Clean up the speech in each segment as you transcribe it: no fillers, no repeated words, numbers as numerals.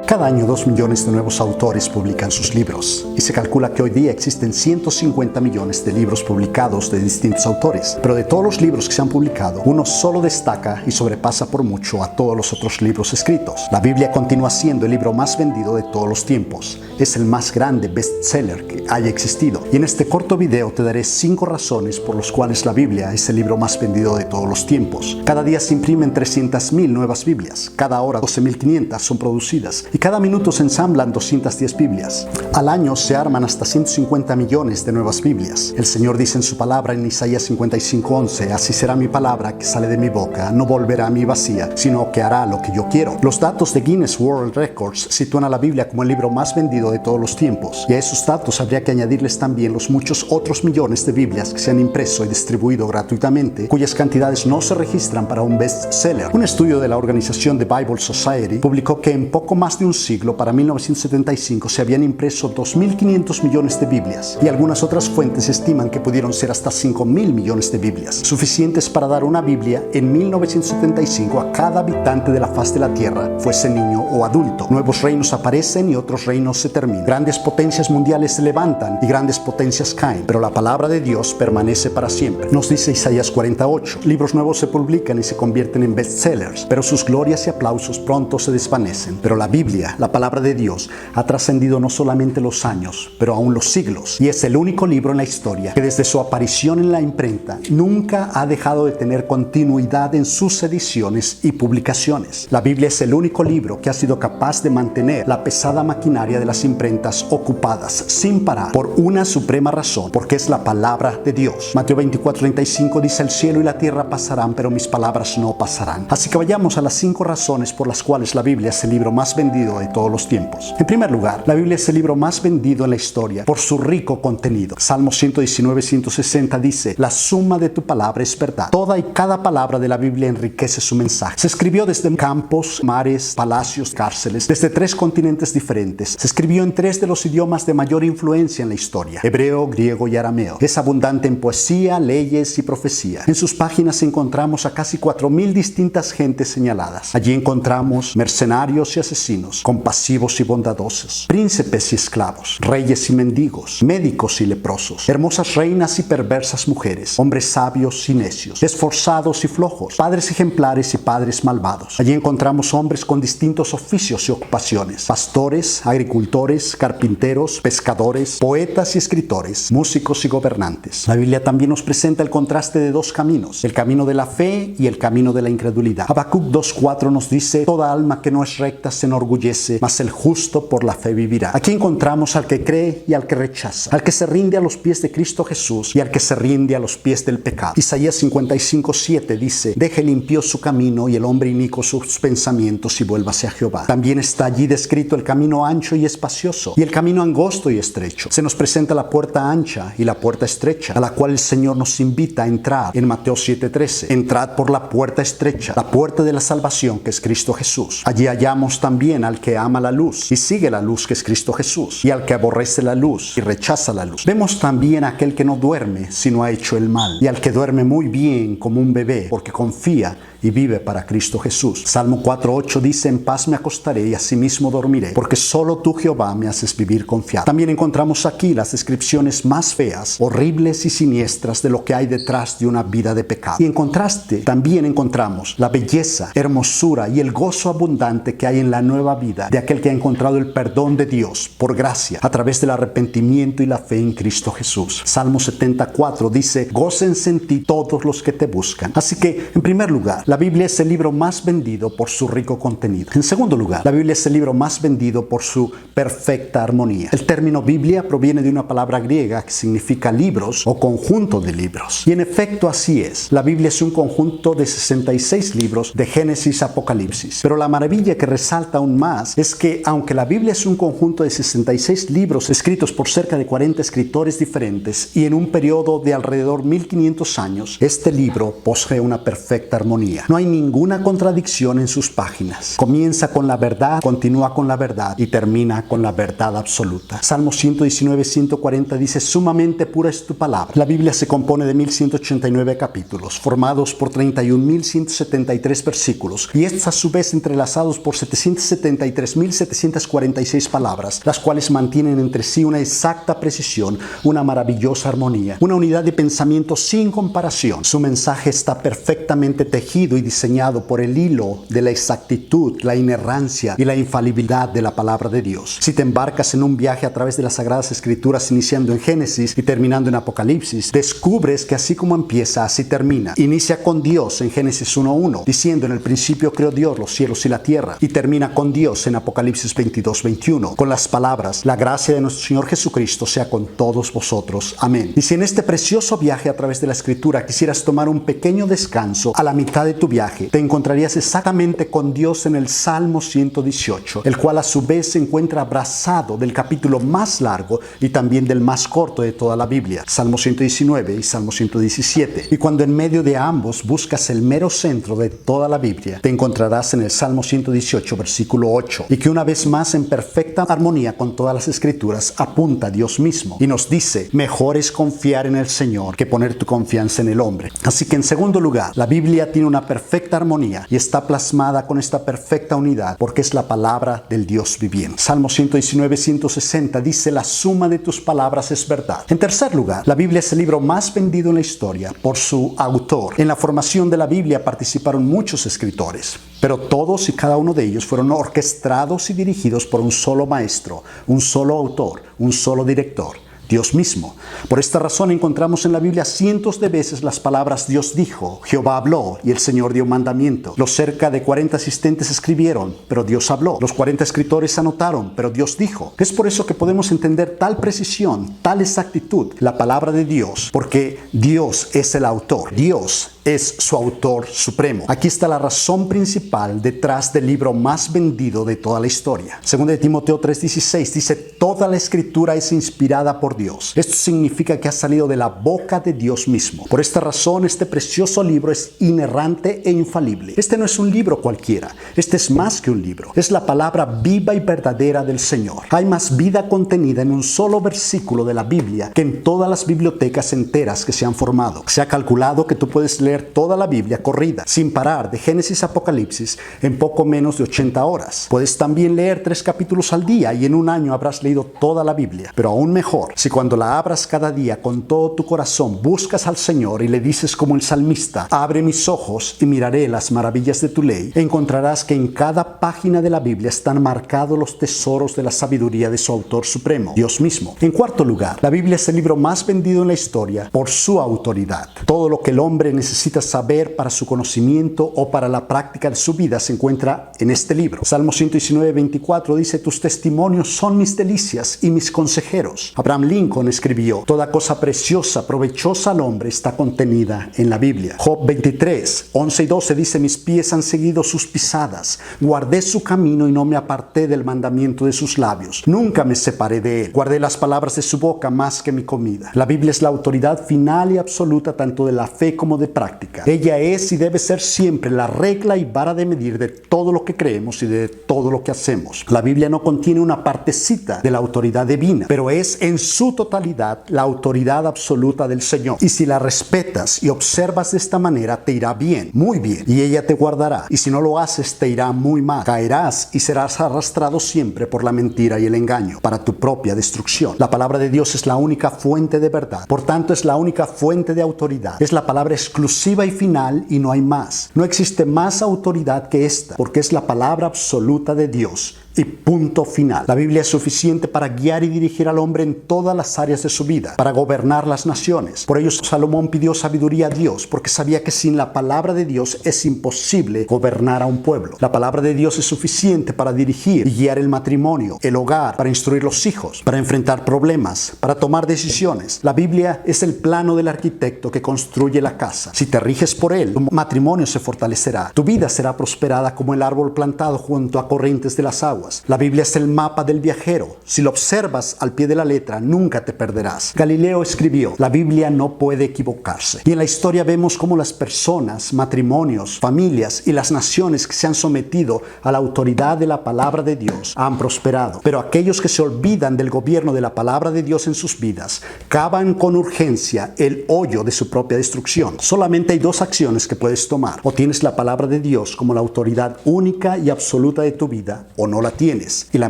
Cada año 2 millones de nuevos autores publican sus libros y se calcula que hoy día existen 150 millones de libros publicados de distintos autores. Pero de todos los libros que se han publicado, uno solo destaca y sobrepasa por mucho a todos los otros libros escritos. La Biblia continúa siendo el libro más vendido de todos los tiempos. Es el más grande bestseller que haya existido. Y en este corto video te daré 5 razones por las cuales la Biblia es el libro más vendido de todos los tiempos. Cada día se imprimen 300.000 nuevas Biblias. Cada hora 12.500 son producidas. Y cada minuto se ensamblan 210 Biblias. Al año se arman hasta 150 millones de nuevas Biblias. El Señor dice en su palabra en Isaías 55:11: así será mi palabra que sale de mi boca, no volverá a mí vacía, sino que hará lo que yo quiero. Los datos de Guinness World Records sitúan a la Biblia como el libro más vendido de todos los tiempos. Y a esos datos habría que añadirles también los muchos otros millones de Biblias que se han impreso y distribuido gratuitamente, cuyas cantidades no se registran para un bestseller. Un estudio de la organización The Bible Society publicó que en poco más de un siglo, para 1975, se habían impreso 2.500 millones de Biblias, y algunas otras fuentes estiman que pudieron ser hasta 5.000 millones de Biblias, suficientes para dar una Biblia en 1975 a cada habitante de la faz de la tierra, fuese niño o adulto. Nuevos reinos aparecen y otros reinos se terminan. Grandes potencias mundiales se levantan y grandes potencias caen, pero la palabra de Dios permanece para siempre. Nos dice Isaías 48: libros nuevos se publican y se convierten en bestsellers, pero sus glorias y aplausos pronto se desvanecen. Pero la Biblia, la palabra de Dios, ha trascendido no solamente los años, pero aún los siglos, y es el único libro en la historia que desde su aparición en la imprenta nunca ha dejado de tener continuidad en sus ediciones y publicaciones. La Biblia es el único libro que ha sido capaz de mantener la pesada maquinaria de las imprentas ocupadas sin parar por una suprema razón: porque es la palabra de Dios. Mateo 24:35 dice: el cielo y la tierra pasarán, pero mis palabras no pasarán. Así que vayamos a las 5 razones por las cuales la Biblia es el libro más vendido de todos los tiempos. En primer lugar, la Biblia es el libro más vendido en la historia por su rico contenido. Salmo 119:160 dice: la suma de tu palabra es verdad. Toda y cada palabra de la Biblia enriquece su mensaje. Se escribió desde campos, mares, palacios, cárceles, desde 3 continentes diferentes. Se escribió en 3 de los idiomas de mayor influencia en la historia: hebreo, griego y arameo. Es abundante en poesía, leyes y profecía. En sus páginas encontramos a casi 4.000 distintas gentes señaladas. Allí encontramos mercenarios y asesinos, compasivos y bondadosos, príncipes y esclavos, reyes y mendigos, médicos y leprosos, hermosas reinas y perversas mujeres, hombres sabios y necios, esforzados y flojos, padres ejemplares y padres malvados. Allí encontramos hombres con distintos oficios y ocupaciones: pastores, agricultores, carpinteros, pescadores, poetas y escritores, músicos y gobernantes. La Biblia también nos presenta el contraste de 2 caminos: el camino de la fe y el camino de la incredulidad. Habacuc 2:4 nos dice: toda alma que no es recta se enorgullece, mas el justo por la fe vivirá. Aquí encontramos al que cree y al que rechaza, al que se rinde a los pies de Cristo Jesús y al que se rinde a los pies del pecado. Isaías 55:7 dice: deje limpio su camino y el hombre inicuo sus pensamientos y vuélvase a Jehová. También está allí descrito el camino ancho y espacioso y el camino angosto y estrecho. Se nos presenta la puerta ancha y la puerta estrecha, a la cual el Señor nos invita a entrar en Mateo 7:13. Entrad por la puerta estrecha, la puerta de la salvación, que es Cristo Jesús. Allí hallamos también al que ama la luz y sigue la luz, que es Cristo Jesús, y al que aborrece la luz y rechaza la luz. Vemos también a aquel que no duerme sino ha hecho el mal, y al que duerme muy bien como un bebé, porque confía y vive para Cristo Jesús. Salmo 4:8 dice: en paz me acostaré y asimismo dormiré, porque solo tú, Jehová, me haces vivir confiado. También encontramos aquí las descripciones más feas, horribles y siniestras de lo que hay detrás de una vida de pecado. Y en contraste también encontramos la belleza, hermosura y el gozo abundante que hay en la nueva vida de aquel que ha encontrado el perdón de Dios por gracia a través del arrepentimiento y la fe en Cristo Jesús. Salmo 74 dice: gócense en ti todos los que te buscan. Así que, en primer lugar, la Biblia es el libro más vendido por su rico contenido. En segundo lugar, la Biblia es el libro más vendido por su perfecta armonía. El término Biblia proviene de una palabra griega que significa libros o conjunto de libros. Y en efecto así es. La Biblia es un conjunto de 66 libros de Génesis a Apocalipsis. Pero la maravilla que resalta aún más es que, aunque la Biblia es un conjunto de 66 libros escritos por cerca de 40 escritores diferentes y en un periodo de alrededor 1500 años, este libro posee una perfecta armonía. armonía. No hay ninguna contradicción en sus páginas. Comienza con la verdad, continúa con la verdad y termina con la verdad absoluta. Salmo 119, 140 dice: sumamente pura es tu palabra. La Biblia se compone de 1189 capítulos, formados por 31.173 versículos, y estos a su vez entrelazados por 773.746 palabras, las cuales mantienen entre sí una exacta precisión, una maravillosa armonía, una unidad de pensamiento sin comparación. Su mensaje está perfectamente tejido y diseñado por el hilo de la exactitud, la inerrancia y la infalibilidad de la palabra de Dios. Si te embarcas en un viaje a través de las Sagradas Escrituras, iniciando en Génesis y terminando en Apocalipsis, descubres que así como empieza, así termina. Inicia con Dios en Génesis 1:1, diciendo: en el principio creó Dios los cielos y la tierra, y termina con Dios en Apocalipsis 22:21, con las palabras: la gracia de nuestro Señor Jesucristo sea con todos vosotros. Amén. Y si en este precioso viaje a través de la Escritura quisieras tomar un pequeño descanso a la mitad de tu viaje, te encontrarías exactamente con Dios en el Salmo 118, el cual a su vez se encuentra abrazado del capítulo más largo y también del más corto de toda la Biblia, Salmo 119 y Salmo 117. Y cuando en medio de ambos buscas el mero centro de toda la Biblia, te encontrarás en el Salmo 118, versículo 8, y que una vez más, en perfecta armonía con todas las Escrituras, apunta a Dios mismo y nos dice: mejor es confiar en el Señor que poner tu confianza en el hombre. Así que, en segundo lugar, la Biblia tiene una perfecta armonía y está plasmada con esta perfecta unidad porque es la palabra del Dios viviente. Salmo 119, 160 dice: la suma de tus palabras es verdad. En tercer lugar, la Biblia es el libro más vendido en la historia por su autor. En la formación de la Biblia participaron muchos escritores, pero todos y cada uno de ellos fueron orquestados y dirigidos por un solo maestro, un solo autor, un solo director: Dios mismo. Por esta razón encontramos en la Biblia cientos de veces las palabras Dios dijo, Jehová habló y el Señor dio mandamiento. Los cerca de 40 asistentes escribieron, pero Dios habló. Los 40 escritores anotaron, pero Dios dijo. Es por eso que podemos entender tal precisión, tal exactitud, la palabra de Dios, porque Dios es el autor. Dios es su autor supremo. Aquí está la razón principal detrás del libro más vendido de toda la historia. Según de Timoteo 3:16 dice: toda la escritura es inspirada por Dios. Esto significa que ha salido de la boca de Dios mismo. Por esta razón, este precioso libro es inerrante e infalible. Este no es un libro cualquiera. Este es más que un libro. Es la palabra viva y verdadera del Señor. Hay más vida contenida en un solo versículo de la Biblia que en todas las bibliotecas enteras que se han formado. Se ha calculado que tú puedes leer toda la Biblia corrida, sin parar, de Génesis a Apocalipsis, en poco menos de 80 horas. Puedes también leer 3 capítulos al día y en un año habrás leído toda la Biblia. Pero aún mejor, si cuando la abras cada día con todo tu corazón buscas al Señor y le dices como el salmista: abre mis ojos y miraré las maravillas de tu ley, encontrarás que en cada página de la Biblia están marcados los tesoros de la sabiduría de su autor supremo, Dios mismo. En cuarto lugar, la Biblia es el libro más vendido en la historia por su autoridad. Todo lo que el hombre necesita saber para su conocimiento o para la práctica de su vida se encuentra en este libro. Salmo 119, 24 dice: tus testimonios son mis delicias y mis consejeros. Abraham Lincoln escribió: toda cosa preciosa, provechosa al hombre está contenida en la Biblia. Job 23, 11 y 12 dice: mis pies han seguido sus pisadas, guardé su camino y no me aparté del mandamiento de sus labios. Nunca me separé de él, guardé las palabras de su boca más que mi comida. La Biblia es la autoridad final y absoluta tanto de la fe como de práctica. Ella es y debe ser siempre la regla y vara de medir de todo lo que creemos y de todo lo que hacemos. La Biblia no contiene una partecita de la autoridad divina, pero es en su totalidad la autoridad absoluta del Señor. Y si la respetas y observas de esta manera, te irá bien, muy bien, y ella te guardará. Y si no lo haces, te irá muy mal. Caerás y serás arrastrado siempre por la mentira y el engaño, para tu propia destrucción. La palabra de Dios es la única fuente de verdad. Por tanto, es la única fuente de autoridad. Es la palabra exclusiva y final y no hay más. No existe más autoridad que esta, porque es la palabra absoluta de Dios. Y punto final. La Biblia es suficiente para guiar y dirigir al hombre en todas las áreas de su vida, para gobernar las naciones. Por ello Salomón pidió sabiduría a Dios, porque sabía que sin la palabra de Dios es imposible gobernar a un pueblo. La palabra de Dios es suficiente para dirigir y guiar el matrimonio, el hogar, para instruir los hijos, para enfrentar problemas, para tomar decisiones. La Biblia es el plano del arquitecto que construye la casa. Si te riges por él, tu matrimonio se fortalecerá. Tu vida será prosperada como el árbol plantado junto a corrientes de las aguas. La Biblia es el mapa del viajero. Si lo observas al pie de la letra, nunca nunca te perderás. Galileo escribió, la Biblia no puede equivocarse. Y en la historia vemos cómo las personas, matrimonios, familias y las naciones que se han sometido a la autoridad de la palabra de Dios han prosperado. Pero aquellos que se olvidan del gobierno de la palabra de Dios en sus vidas, cavan con urgencia el hoyo de su propia destrucción. Solamente hay dos acciones que puedes tomar. O tienes la palabra de Dios como la autoridad única y absoluta de tu vida, o no la tienes y la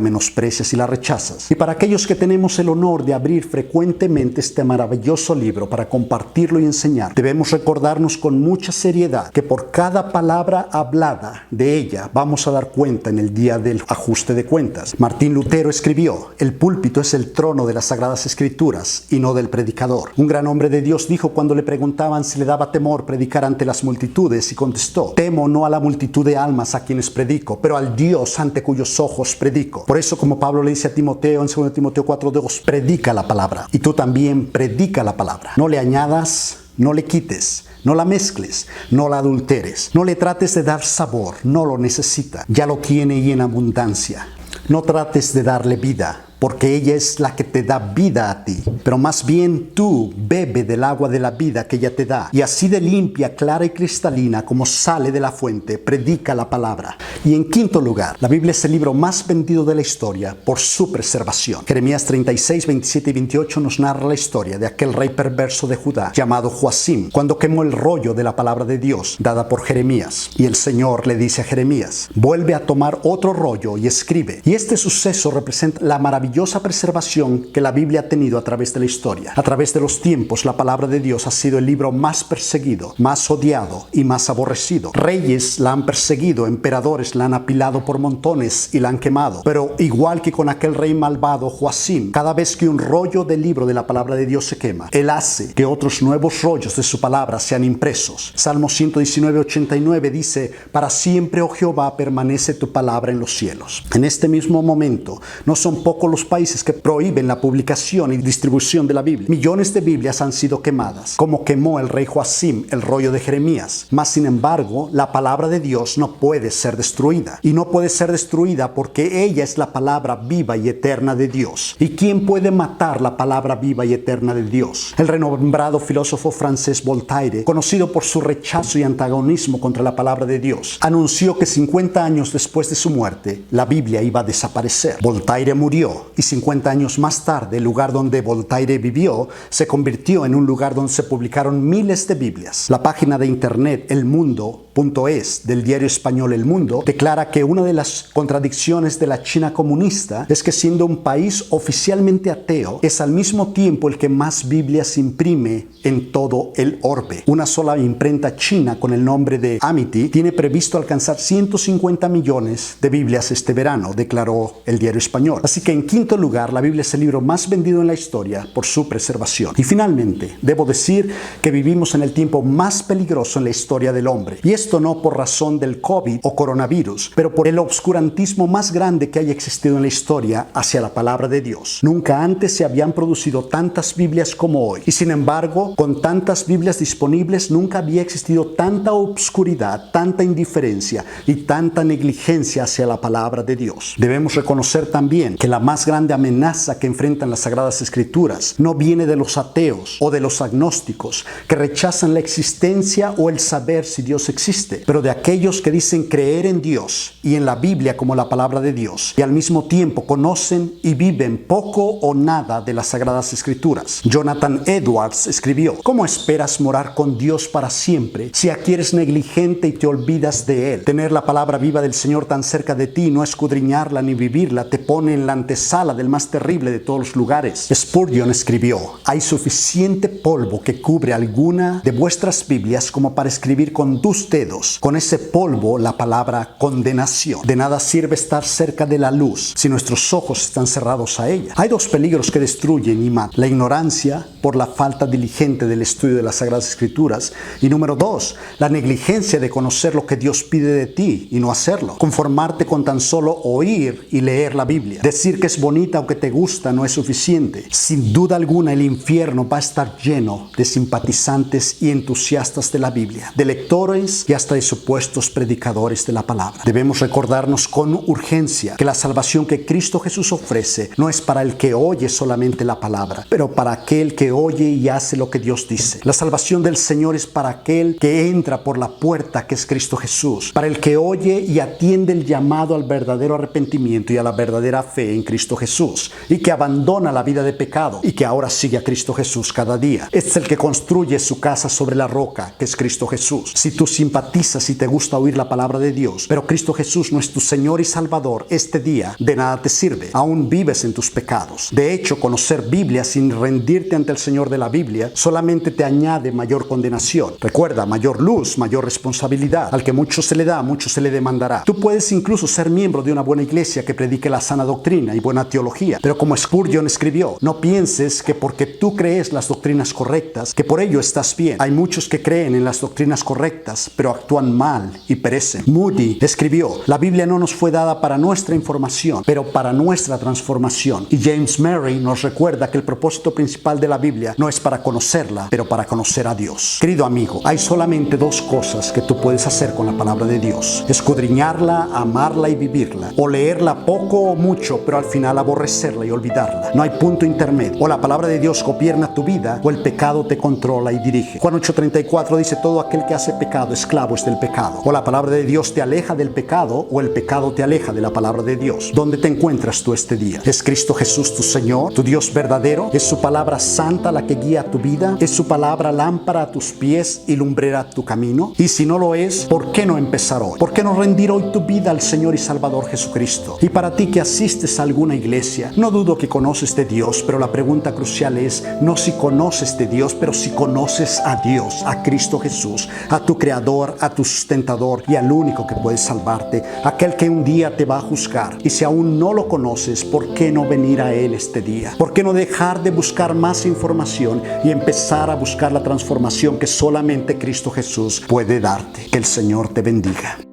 menosprecias y la rechazas. Y para aquellos que tenemos el honor de abrir frecuentemente este maravilloso libro para compartirlo y enseñar, debemos recordarnos con mucha seriedad que por cada palabra hablada de ella vamos a dar cuenta en el día del ajuste de cuentas. Martín Lutero escribió, el púlpito es el trono de las Sagradas Escrituras y no del predicador. Un gran hombre de Dios dijo cuando le preguntaban si le daba temor predicar ante las multitudes y contestó, temo no a la multitud de almas a quienes predico, pero al Dios ante cuyos ojos predico. Por eso, como Pablo le dice a Timoteo en 2 Timoteo 4:2, predica la palabra. Y tú también predica la palabra. No le añadas, no le quites, no la mezcles, no la adulteres, no le trates de dar sabor, no lo necesita, ya lo tiene y en abundancia. No trates de darle vida, porque ella es la que te da vida a ti. Pero más bien tú bebe del agua de la vida que ella te da. Y así de limpia, clara y cristalina como sale de la fuente, predica la palabra. Y en quinto lugar, la Biblia es el libro más vendido de la historia por su preservación. Jeremías 36, 27 y 28 nos narra la historia de aquel rey perverso de Judá llamado Joacim, cuando quemó el rollo de la palabra de Dios dada por Jeremías. Y el Señor le dice a Jeremías, vuelve a tomar otro rollo y escribe. Y este suceso representa la maravillosa preservación que la Biblia ha tenido a través de la historia. A través de los tiempos, la palabra de Dios ha sido el libro más perseguido, más odiado y más aborrecido. Reyes la han perseguido, emperadores la han apilado por montones y la han quemado. Pero igual que con aquel rey malvado, Joacim, cada vez que un rollo del libro de la palabra de Dios se quema, él hace que otros nuevos rollos de su palabra sean impresos. Salmo 119, 89 dice, para siempre, oh Jehová, permanece tu palabra en los cielos. En este mismo momento, no son pocos los países que prohíben la publicación y distribución de la Biblia. Millones de Biblias han sido quemadas, como quemó el rey Joacim el rollo de Jeremías. Mas, sin embargo, la palabra de Dios no puede ser destruida. Y no puede ser destruida porque ella es la palabra viva y eterna de Dios. ¿Y quién puede matar la palabra viva y eterna de Dios? El renombrado filósofo francés Voltaire, conocido por su rechazo y antagonismo contra la palabra de Dios, anunció que 50 años después de su muerte, la Biblia iba a desaparecer. Voltaire murió. Y 50 años más tarde, el lugar donde Voltaire vivió se convirtió en un lugar donde se publicaron miles de Biblias. La página de internet elmundo.es del diario español El Mundo declara que una de las contradicciones de la China comunista es que, siendo un país oficialmente ateo, es al mismo tiempo el que más Biblias imprime en todo el orbe. Una sola imprenta china con el nombre de Amity tiene previsto alcanzar 150 millones de Biblias este verano, declaró el diario español. Así que en quinto lugar, la Biblia es el libro más vendido en la historia por su preservación. Y finalmente, debo decir que vivimos en el tiempo más peligroso en la historia del hombre. Y esto no por razón del COVID o coronavirus, pero por el obscurantismo más grande que haya existido en la historia hacia la palabra de Dios. Nunca antes se habían producido tantas Biblias como hoy. Y sin embargo, con tantas Biblias disponibles, nunca había existido tanta obscuridad, tanta indiferencia y tanta negligencia hacia la palabra de Dios. Debemos reconocer también que la más grande amenaza que enfrentan las Sagradas Escrituras no viene de los ateos o de los agnósticos que rechazan la existencia o el saber si Dios existe, pero de aquellos que dicen creer en Dios y en la Biblia como la palabra de Dios y al mismo tiempo conocen y viven poco o nada de las Sagradas Escrituras. Jonathan Edwards escribió, ¿cómo esperas morar con Dios para siempre si aquí eres negligente y te olvidas de Él? Tener la palabra viva del Señor tan cerca de ti, no escudriñarla ni vivirla, te pone en la antesala del más terrible de todos los lugares. Spurgeon escribió, hay suficiente polvo que cubre alguna de vuestras Biblias como para escribir con tus dedos, con ese polvo, la palabra condenación. De nada sirve estar cerca de la luz si nuestros ojos están cerrados a ella. Hay dos peligros que destruyen y matan: la ignorancia por la falta diligente del estudio de las Sagradas Escrituras, y número dos, la negligencia de conocer lo que Dios pide de ti y no hacerlo. Conformarte con tan solo oír y leer la Biblia. Decir que es bonita o que te gusta no es suficiente. Sin duda alguna, el infierno va a estar lleno de simpatizantes y entusiastas de la Biblia, de lectores y hasta de supuestos predicadores de la palabra. Debemos recordarnos con urgencia que la salvación que Cristo Jesús ofrece no es para el que oye solamente la palabra, pero para aquel que oye y hace lo que Dios dice. La salvación del Señor es para aquel que entra por la puerta que es Cristo Jesús, para el que oye y atiende el llamado al verdadero arrepentimiento y a la verdadera fe en Cristo Jesús, y que abandona la vida de pecado y que ahora sigue a Cristo Jesús cada día. Este es el que construye su casa sobre la roca, que es Cristo Jesús. Si tú simpatizas y te gusta oír la palabra de Dios, pero Cristo Jesús no es tu Señor y Salvador, este día de nada te sirve. Aún vives en tus pecados. De hecho, conocer Biblia sin rendirte ante el Señor de la Biblia solamente te añade mayor condenación. Recuerda, mayor luz, mayor responsabilidad. Al que mucho se le da, mucho se le demandará. Tú puedes incluso ser miembro de una buena iglesia que predique la sana doctrina y buena teología, pero como Spurgeon escribió, no pienses que porque tú crees las doctrinas correctas, que por ello estás bien. Hay muchos que creen en las doctrinas correctas, pero actúan mal y perecen. Moody escribió, la Biblia no nos fue dada para nuestra información, pero para nuestra transformación. Y James Murray nos recuerda que el propósito principal de la Biblia no es para conocerla, pero para conocer a Dios. Querido amigo, hay solamente dos cosas que tú puedes hacer con la palabra de Dios: escudriñarla, amarla y vivirla, o leerla poco o mucho, pero al final aborrecerla y olvidarla. No hay punto intermedio. O la palabra de Dios gobierna tu vida, o el pecado te controla y dirige. Juan 8:34 dice, todo aquel que hace pecado, esclavo es del pecado. O la palabra de Dios te aleja del pecado, o el pecado te aleja de la palabra de Dios. ¿Dónde te encuentras tú este día? ¿Es Cristo Jesús tu Señor, tu Dios verdadero? ¿Es su palabra santa la que guía tu vida? ¿Es su palabra lámpara a tus pies y lumbrera tu camino? Y si no lo es, ¿por qué no empezar hoy? ¿Por qué no rendir hoy tu vida al Señor y Salvador Jesucristo? Y para ti que asistes a alguna iglesia, no dudo que conoces de Dios, pero la pregunta crucial es no si conoces de Dios, pero si conoces a Dios, a Cristo Jesús, a tu Creador, a tu sustentador y al único que puede salvarte, aquel que un día te va a juzgar. Y si aún no lo conoces, ¿por qué no venir a Él este día? ¿Por qué no dejar de buscar más información y empezar a buscar la transformación que solamente Cristo Jesús puede darte? Que el Señor te bendiga.